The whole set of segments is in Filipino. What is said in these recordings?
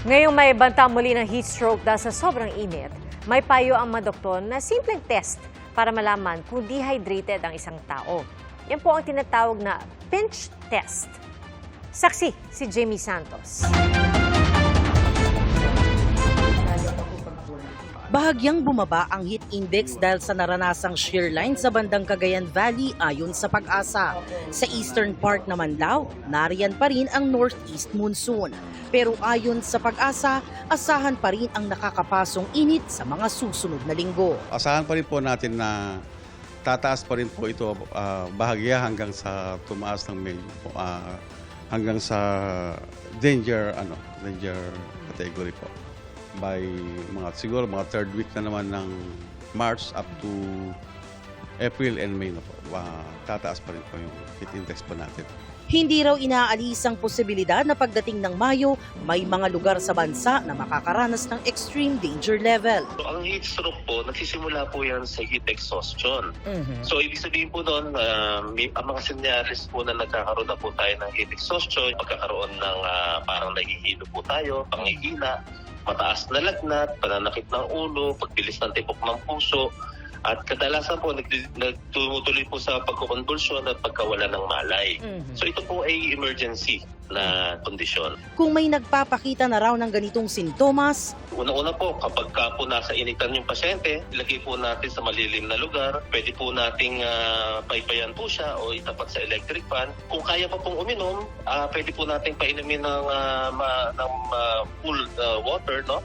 Ngayong may banta muli ng heat stroke dahil sa sobrang init, may payo ang mga doktor na simpleng test para malaman kung dehydrated ang isang tao. Yan po ang tinatawag na pinch test. Saksi si Jamie Santos. Bahagyang bumaba ang heat index dahil sa naranasang shear line sa bandang Cagayan Valley ayon sa Pag-asa. Sa eastern part naman daw, nariyan pa rin ang northeast monsoon. Pero ayon sa Pag-asa, asahan pa rin ang nakakapasong init sa mga susunod na linggo. Asahan pa rin po natin na tataas pa rin po ito bahagya hanggang sa tumaas ng medyo hanggang sa danger category po. By siguro mga third week na naman ng March up to April and May na po. Tataas pa rin po yung heat index po natin. Hindi raw inaalis ang posibilidad na pagdating ng Mayo, may mga lugar sa bansa na makakaranas ng extreme danger level. So, ang heat stroke po, nagsisimula po yan sa heat exhaustion. So, ibig sabihin po doon, ang mga senyales po na nagkakaroon na po tayo ng heat exhaustion, pagkakaroon ng parang nahihilo po tayo, pangihina, mataas na lagnat, pananakit ng ulo, pagbilis ng tibok ng puso, at kadalasan po nagtumutuloy po sa pagkukonvulsyon at pagkawala ng malay. So ito po ay emergency na kondisyon. Kung may nagpapakita na raw ng ganitong sintomas, Una-una po, kapag po nasa initan yung pasyente, ilagay po natin sa malilim na lugar. Pwede po nating paypayan po siya o itapat sa electric fan. Kung kaya pa pong uminom, pwede po nating painumin ng cool water, no?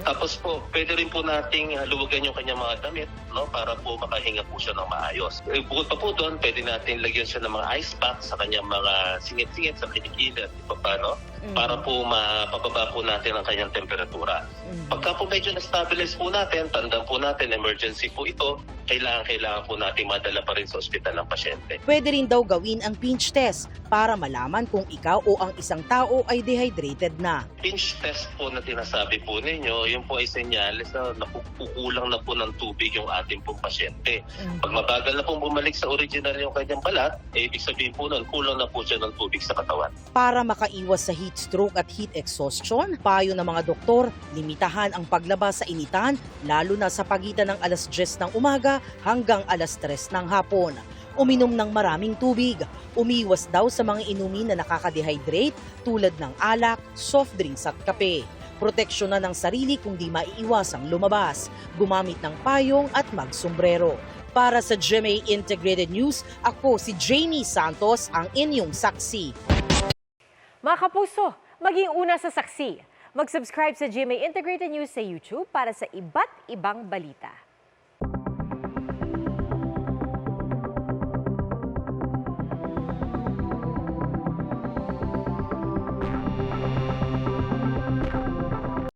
Tapos po, pwede rin po nating luwagan yung kanyang mga damit, no? Para po makahinga po siya ng maayos. Bukod pa po doon, pwede natin lagyan siya ng mga ice pack sa kanyang mga singit-singit sa kinikilid, no? Para po mapababa po natin ang kanyang temperatura. Pagka po medyo na-stabilize po natin, tandaan po natin, emergency po ito, kailangan po natin madala pa rin sa ospital ng pasyente. pwede rin daw gawin ang pinch test para malaman kung ikaw o ang isang tao ay dehydrated na. Pinch test po na tinasabi po ninyo, yun po ay senyales na nakukulang na po ng tubig yung ating pong pasyente. Pag mabagal na pong bumalik sa original yung kanyang balat, ibig sabihin po nun, kulang na po siya ng tubig sa katawan. Para makaiwas sa heat stroke at heat exhaustion, payo ng mga doktor, limitahan ang paglabas sa initan, lalo na sa pagitan ng alas 10 ng umaga hanggang alas 3 ng hapon. Uminom ng maraming tubig. Umiwas daw sa mga inumin na nakaka-dehydrate tulad ng alak, soft drinks at kape. Proteksyonan ng sarili kung di maiiwasang lumabas. Gumamit ng payong at magsombrero. Para sa GMA Integrated News, ako si Jamie Santos, ang inyong saksi. Mga kapuso, maging una sa saksi. Mag-subscribe sa GMA Integrated News sa YouTube para sa iba't ibang balita.